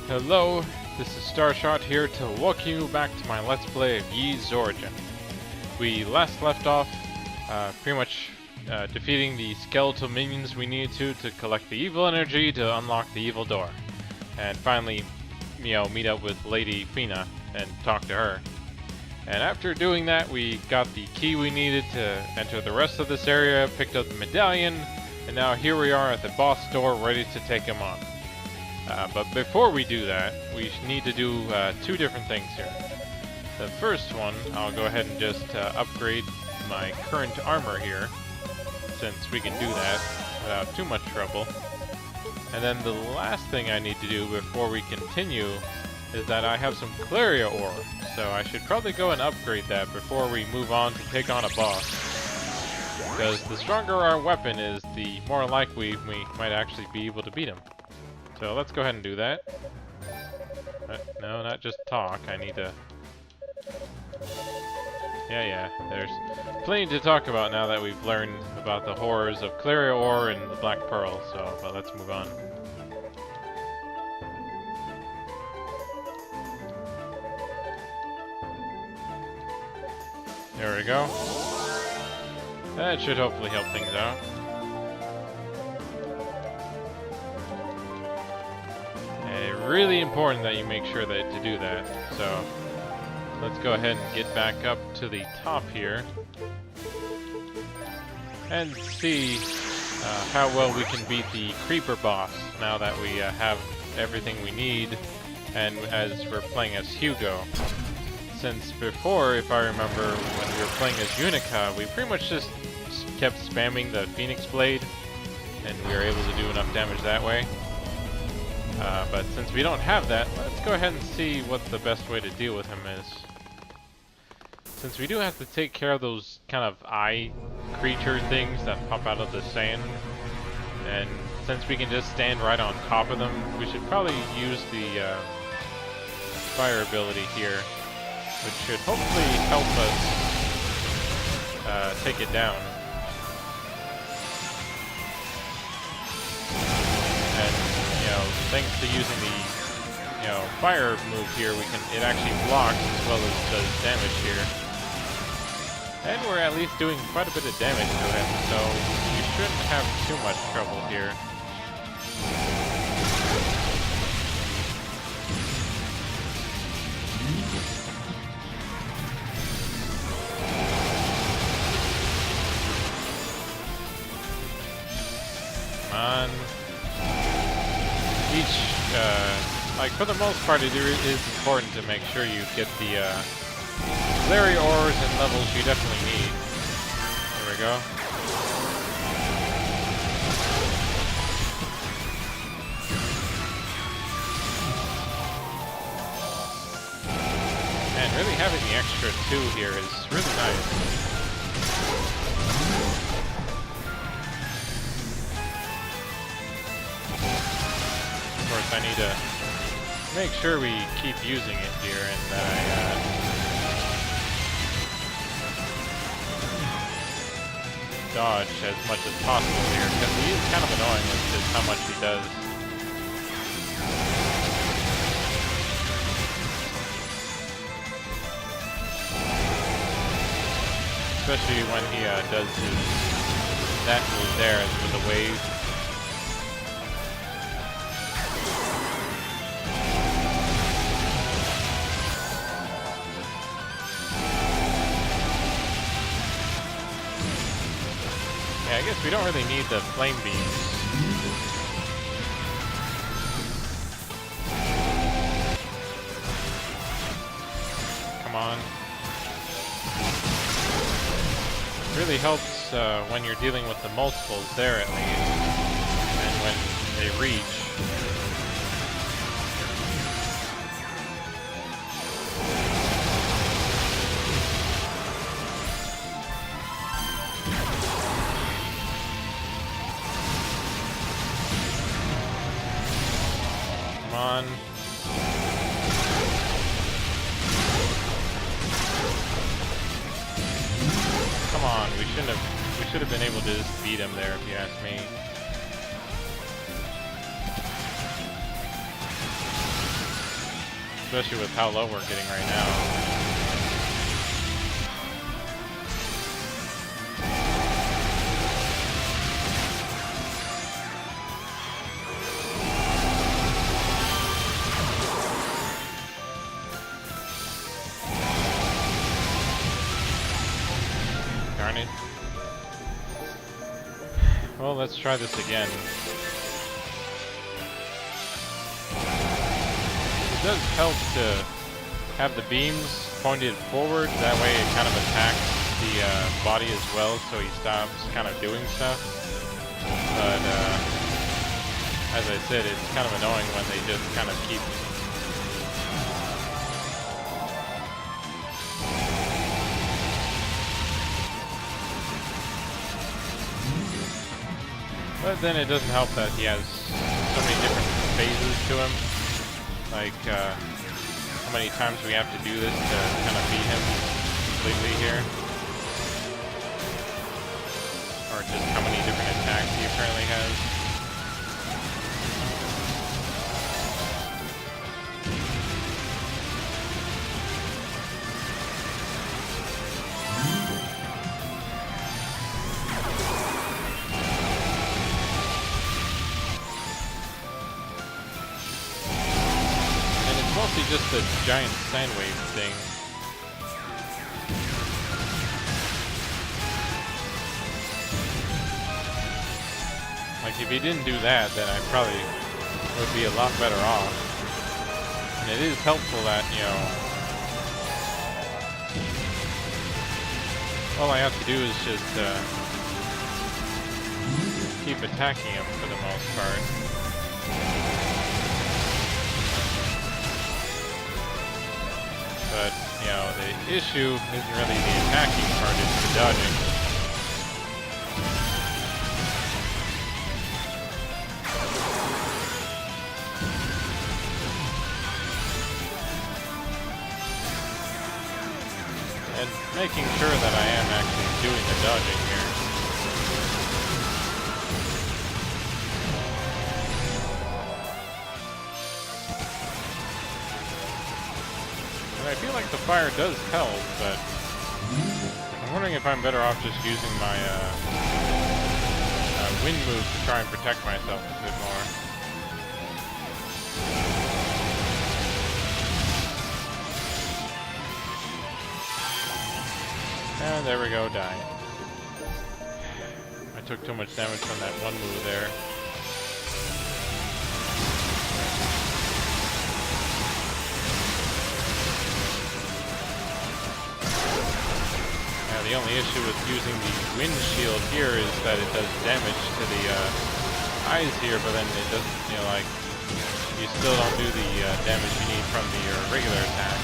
Hello, this is Starshot here to welcome you back to my Let's Play of Ys Origin. We last left off pretty much defeating the skeletal minions we needed to collect the evil energy to unlock the evil door. And finally, meet up with Lady Fina and talk to her. And after doing that, we got the key we needed to enter the rest of this area, picked up the medallion, and now here we are at the boss door ready to take him on. But before we do that, we need to do two different things here. The first one, I'll go ahead and just upgrade my current armor here, since we can do that without too much trouble. And then the last thing I need to do before we continue is that I have some Claria ore, so I should probably go and upgrade that before we move on to take on a boss. Because the stronger our weapon is, the more likely we might actually be able to beat him. So let's go ahead and do that. No, not just talk. I need to... Yeah, there's plenty to talk about now that we've learned about the horrors of Claria ore and the Black Pearl, so let's move on. There we go. That should hopefully help things out. Really important that you make sure that to do that. So let's go ahead and get back up to the top here and see how well we can beat the creeper boss now that we have everything we need, and as we're playing as Hugo. Since before, if I remember, when we were playing as Unica, we pretty much just kept spamming the Phoenix Blade and we were able to do enough damage that way. But since we don't have that, let's go ahead and see what the best way to deal with him is. Since we do have to take care of those kind of eye creature things that pop out of the sand, and since we can just stand right on top of them, we should probably use the fire ability here, which should hopefully help us take it down. Thanks to using the, fire move here, it actually blocks as well as does damage here. And we're at least doing quite a bit of damage to him, so we shouldn't have too much trouble here. Come on. Like for the most part, it is important to make sure you get the Claria ores and levels you definitely need. There we go. And really having the extra 2 here is really nice. Of course, I need to make sure we keep using it here, and that I dodge as much as possible here, because he is kind of annoying with just how much he does. Especially when he does that move there with the wave. Yeah, I guess we don't really need the flame beams. Come on. It really helps when you're dealing with the multiples there at least, and when they reach. On. Come on, we should have been able to just beat him there if you ask me. especially with how low we're getting right now. Well, let's try this again. It does help to have the beams pointed forward, that way it kind of attacks the body as well, so he stops kind of doing stuff. But as I said, it's kind of annoying when they just kind of keep but then it doesn't help that he has so many different phases to him. Like, how many times we have to do this to kind of beat him completely here. Or just how many different attacks he apparently has. Just a giant sine wave thing. Like, if he didn't do that, then I probably would be a lot better off. And it is helpful that, you know, all I have to do is just keep attacking him for the most part. But, you know, the issue isn't really the attacking part, it's the dodging. And making sure that I am actually doing the dodging here. I feel like the fire does help, but I'm wondering if I'm better off just using my wind move to try and protect myself a bit more. And there we go, die. I took too much damage from that one move there. The only issue with using the wind shield here is that it does damage to the eyes here, but then it doesn't, you know, like, you still don't do the damage you need from the regular attack.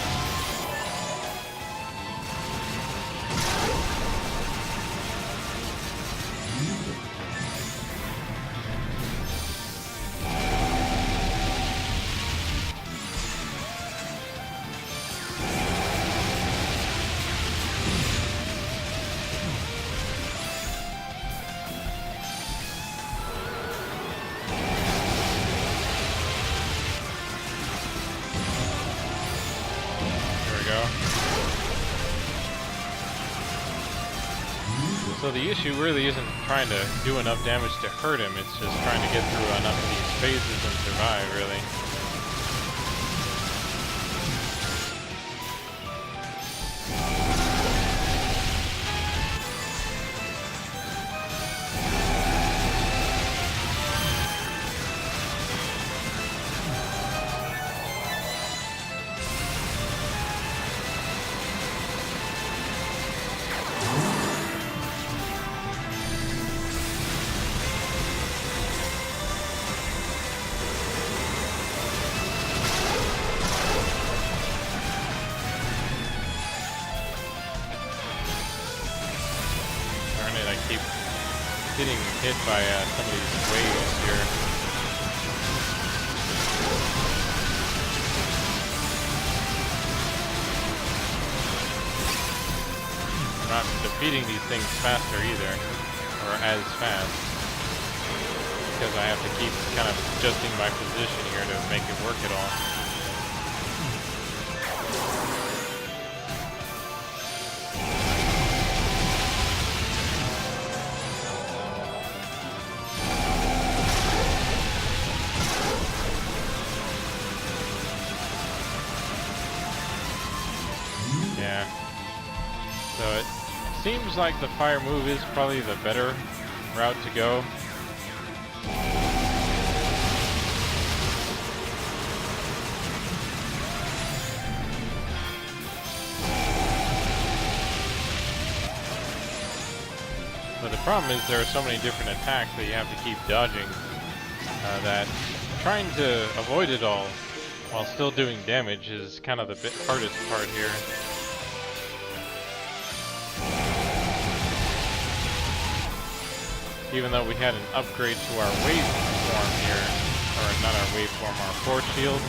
So the issue really isn't trying to do enough damage to hurt him, it's just trying to get through enough of these phases and survive, really. Getting hit by some of these waves here. I'm not defeating these things faster either, or as fast, because I have to keep kind of adjusting my position here to make it work at all. seems like the fire move is probably the better route to go. But the problem is there are so many different attacks that you have to keep dodging that trying to avoid it all while still doing damage is kind of the hardest part here. Even though we had an upgrade to our waveform here, or not our waveform, our force shield.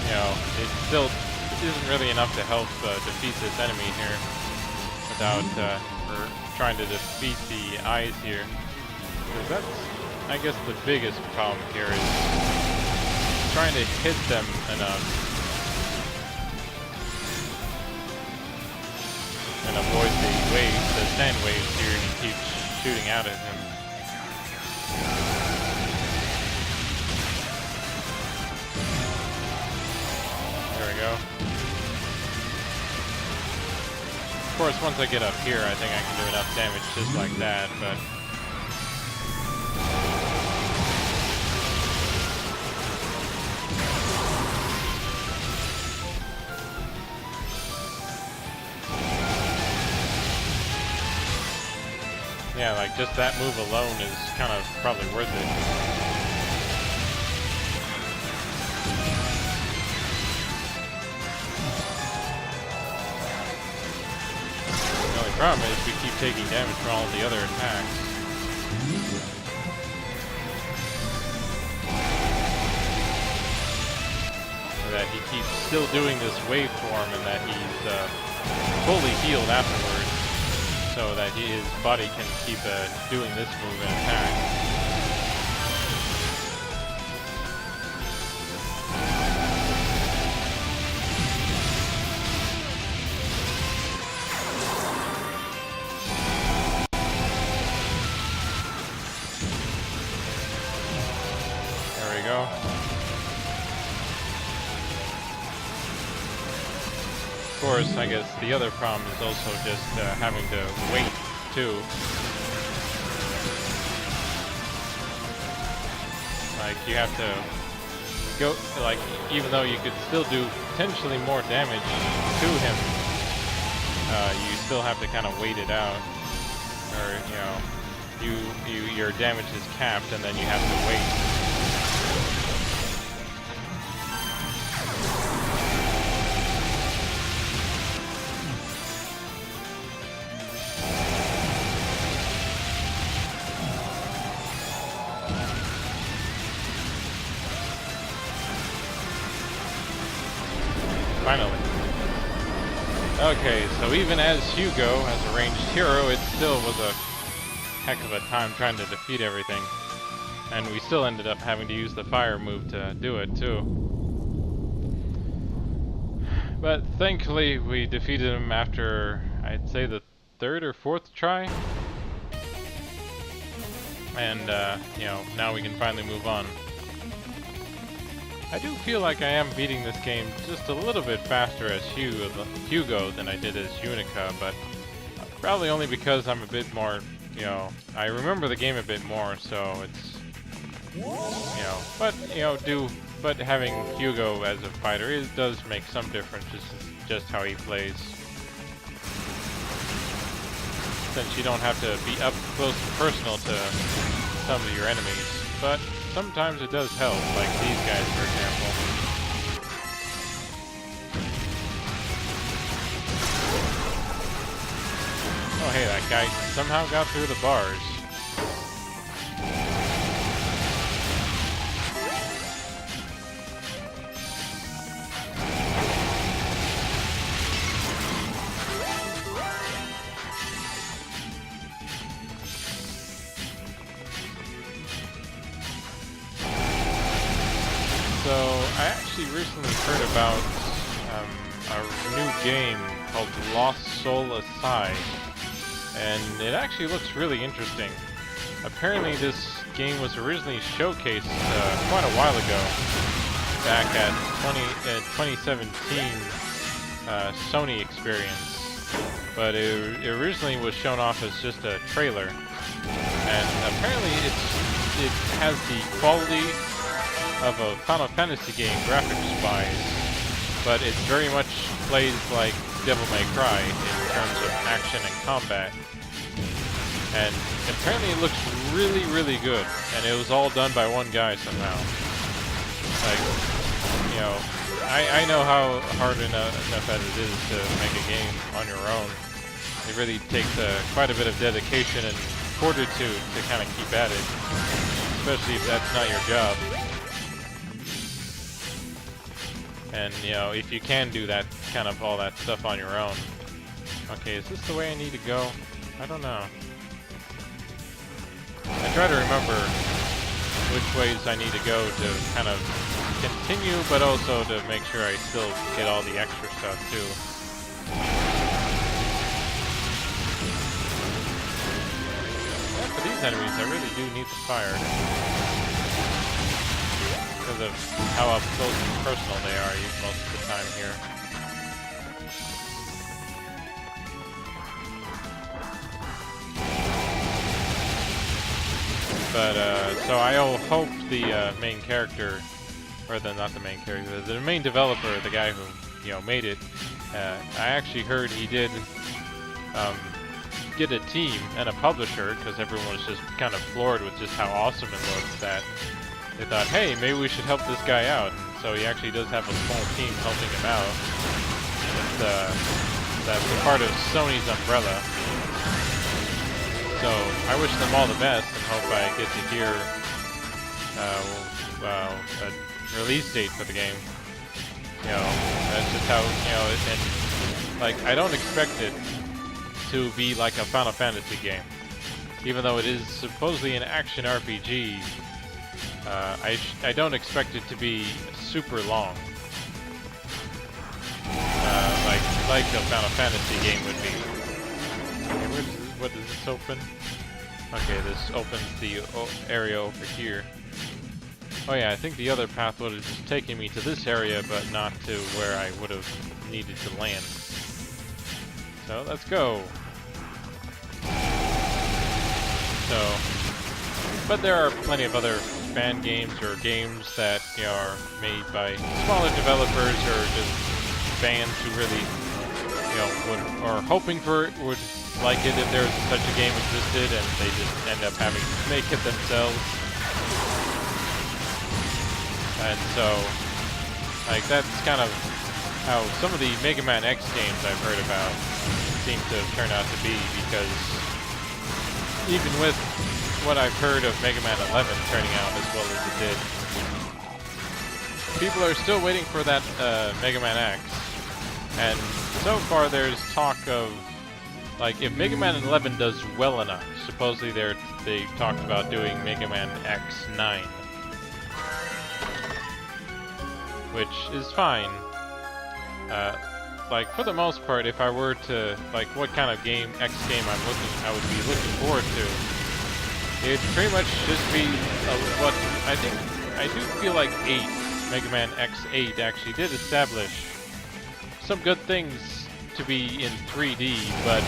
You know, it still isn't really enough to help defeat this enemy here without trying to defeat the eyes here. Because that's, I guess, the biggest problem here is trying to hit them enough and avoid the waves, the sand waves here, and keep shooting out at him. There we go. Of course, once I get up here, I think I can do enough damage just like that, but... yeah, like just that move alone is kind of probably worth it. The only problem is we keep taking damage from all the other attacks. So that he keeps still doing this waveform and that he's fully healed afterwards. So that his body can keep doing this move and attack. There we go. Of course, I guess the other problem is also just having to wait too. Like you have to go, like even though you could still do potentially more damage to him, you still have to kind of wait it out, or you know, your damage is capped and then you have to wait. Finally. Okay, so even as Hugo, as a ranged hero, it still was a heck of a time trying to defeat everything. And we still ended up having to use the fire move to do it, too. But thankfully, we defeated him after, I'd say, the third or fourth try. And, you know, now we can finally move on. I do feel like I am beating this game just a little bit faster as Hugo than I did as Unica, but probably only because I'm a bit more, you know, I remember the game a bit more, so it's, you know, but having Hugo as a fighter does make some difference, just how he plays. Since you don't have to be up close and personal to some of your enemies, but sometimes it does help, like these guys, for example. Oh hey, that guy somehow got through the bars. So, I actually recently heard about a new game called Lost Soul Aside, and it actually looks really interesting. Apparently this game was originally showcased quite a while ago, back at 2017 Sony experience. But it originally was shown off as just a trailer, and apparently it has the quality of a Final Fantasy game graphics-wise, but it very much plays like Devil May Cry in terms of action and combat. And apparently it looks really, really good, and it was all done by one guy somehow. Like, you know, I know how hard enough as it is to make a game on your own. It really takes quite a bit of dedication and fortitude to kind of keep at it, especially if that's not your job. And, you know, if you can do that kind of all that stuff on your own. Okay, is this the way I need to go? I don't know. I try to remember which ways I need to go to kind of continue, but also to make sure I still get all the extra stuff too. Yeah, for these enemies, I really do need the fire. Because of how up close and personal they are most of the time here. But, so I hope the main character, or not the main character, the main developer, the guy who, you know, made it, I actually heard he did get a team and a publisher, because everyone was just kind of floored with just how awesome it looks, that they thought, hey, maybe we should help this guy out. And so he actually does have a small team helping him out. That's a part of Sony's umbrella. So I wish them all the best and hope I get to hear a release date for the game. You know, that's just how, you know, and like, I don't expect it to be like a Final Fantasy game. Even though it is supposedly an action RPG, I don't expect it to be super long. Like a Final Fantasy game would be. Okay, what does this open? Okay, this opens the area over here. Oh yeah, I think the other path would have just taken me to this area, but not to where I would have needed to land. So, let's go! So, but there are plenty of other fan games or games that, you know, are made by smaller developers or just fans who really, you know, are hoping for it, would like it if there was such a game existed, and they just end up having to make it themselves. And so, like, that's kind of how some of the Mega Man X games I've heard about seem to have turned out to be, because even with what I've heard of Mega Man 11 turning out as well as it did, people are still waiting for that Mega Man X. And so far there's talk of, like, if Mega Man 11 does well enough, supposedly they talked about doing Mega Man X9. Which is fine. Like, for the most part, if I were to, like, what kind of X game I would be looking forward to, it'd pretty much just be what I do feel like Mega Man X8 actually did establish some good things to be in 3D, but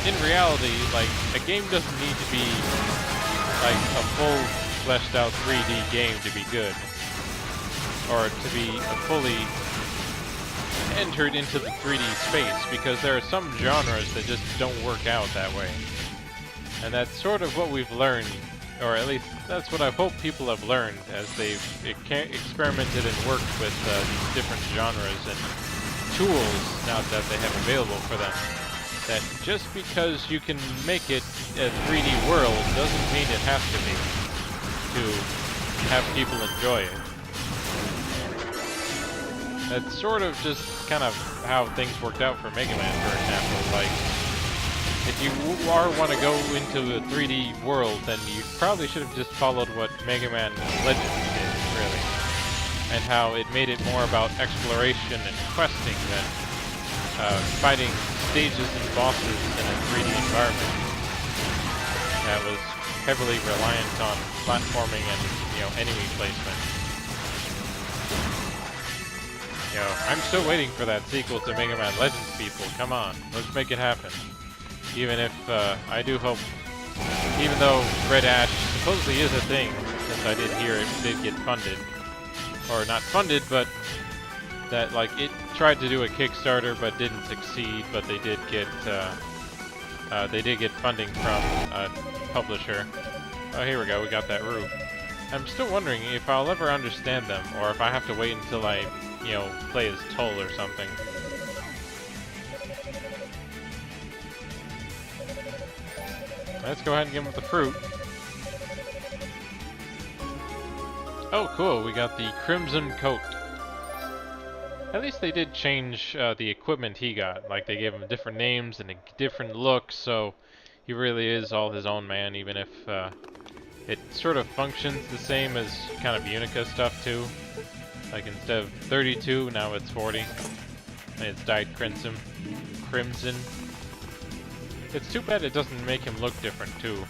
in reality, like, a game doesn't need to be like a full fleshed out 3D game to be good, or to be fully entered into the 3D space, because there are some genres that just don't work out that way. And that's sort of what we've learned, or at least that's what I hope people have learned as they've experimented and worked with these different genres and tools now that they have available for them. That just because you can make it a 3D world doesn't mean it has to be, to have people enjoy it. That's sort of just kind of how things worked out for Mega Man, for example. Like, if you want to go into a 3D world, then you probably should have just followed what Mega Man Legends did, really. And how it made it more about exploration and questing than fighting stages and bosses in a 3D environment that was heavily reliant on platforming and, you know, enemy placement. Yo, I'm still waiting for that sequel to Mega Man Legends, people. Come on, let's make it happen. Even if, I do hope, even though Red Ash supposedly is a thing, since I did hear it did get funded. Or not funded, but that, like, it tried to do a Kickstarter but didn't succeed, but they did get funding from a publisher. Oh, here we go, we got that roof. I'm still wondering if I'll ever understand them, or if I have to wait until I, you know, play as Toll or something. Let's go ahead and give him the fruit. Oh, cool, we got the Crimson Coat. At least they did change the equipment he got. Like, they gave him different names and a different look, so he really is all his own man, even if it sort of functions the same as kind of Unica stuff, too. Like, instead of 32, now it's 40. And it's dyed crimson. It's too bad it doesn't make him look different, too.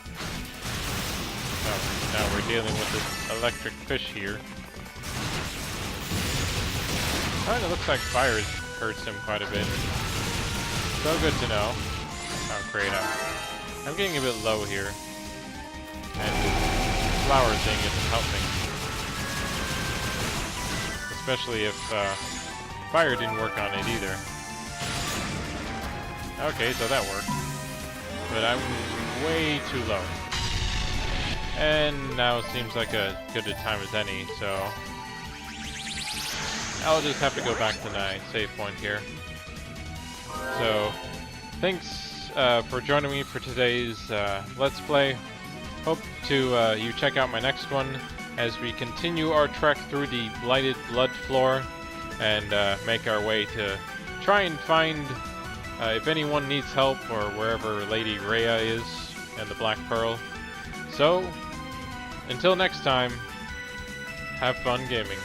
Oh, now we're dealing with this electric fish here. Kinda looks like fire hurts him quite a bit. So good to know. Oh, great. I'm getting a bit low here. And this flower thing isn't helping. Especially if fire didn't work on it either. Okay, so that worked. But I'm way too low. And now it seems like a good a time as any, so I'll just have to go back to my save point here. So, thanks for joining me for today's Let's Play. Hope to you check out my next one as we continue our trek through the blighted blood floor and make our way to try and find if anyone needs help or wherever Lady Rhea is and the Black Pearl. So, until next time, have fun gaming.